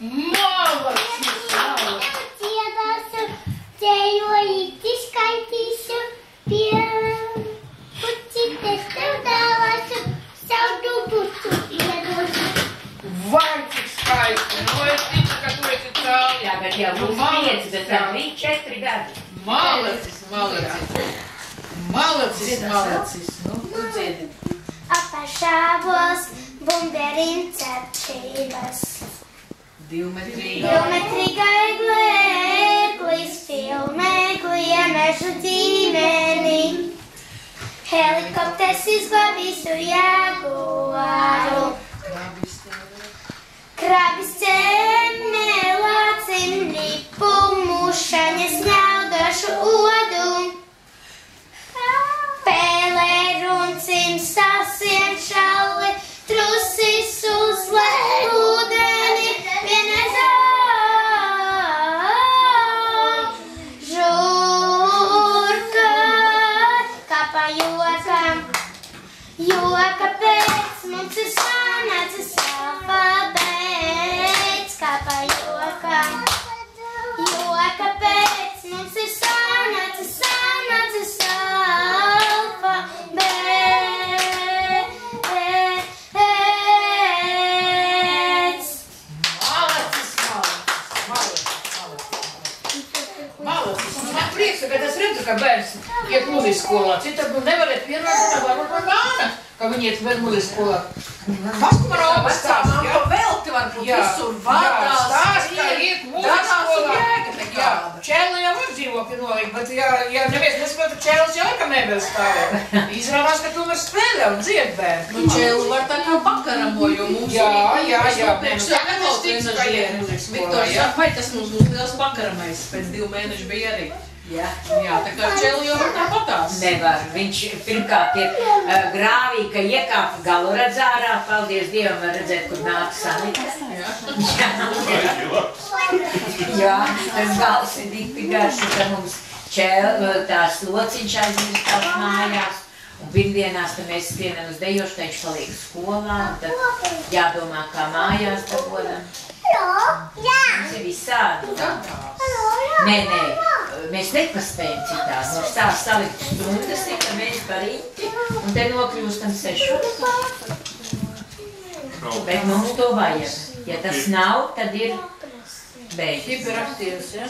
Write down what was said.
Malacis, malacis. Dziedāšu, ceļojīti skaitīšu, pie puķites tev dāvāšu, savu puķu iedošu. Vai, cik skaisti. Nu, es ticu, ka tu esi cēl. Jā, bet jau būs 5, bet tam bija 4 gadi. Malacis, malacis. Malacis, malacis. Nu, tu dziedi. Apašāvos, bumberim cepšības. Divmetrīga eglis, filmegli, iemežu ģimeni. Helikopters izglābīšu jaguāru. Krabis ķemelācim, lipu mušaņas ņaudošu odu. Pēlē runcim, sasien šalli, trusis uzlēj ūdeni, vienreiz žurka, kāpā joka pēc mums ir sanācis alfabēts, kāpā joka pēc mums ir sanācis alfabēts. Malacis. Man prieks, ka es redzu, ka bērns iet mūziskolā. Citādi nevarētu vienmēr varbūt par māna, ka viņi iet mūziskolā. Pasku man obas stāst, jā? Velti varbūt visur vadās. Stāst, ka iet mūziskolā. Jā, čēli jau var dzīvokļi nolikt, bet ja neviens nespēta čēlis jau ir, ka mēbeles stāvē. Izrādās, ka tomēr spēlē un dzied bērni. Nu, čēlu var tā kā pakaramo, jo mums Jā. Viktor saka, vai tas mums būs liels pakaramais, pēc 2 mēnešu bija arī. Jā. Jā, tā kā čēlu jau var tāpatās. Nevar. Viņš pirmkārt ir grāvī, ka iekāp galu redz ārā. Paldies Dievam, var redzēt, kur nāk sanita. Jā, tas gals ir dikti garš, un tad mums tās lociņš aizmirstās mājās. Un pirmdienās tad mēs skrienam uz dejošu, tad viņš paliek skolā, un tad jādomā, kā mājās dabodam. Mums ir visādi. Nē, mēs nepaspējam citās. Mums tās salikt stundas ir, ka mēs parīti, un te nokļūstam 6. Bet mums to vajag. Ja tas nav, tad ir beigts. Hiperaktīvs, ja?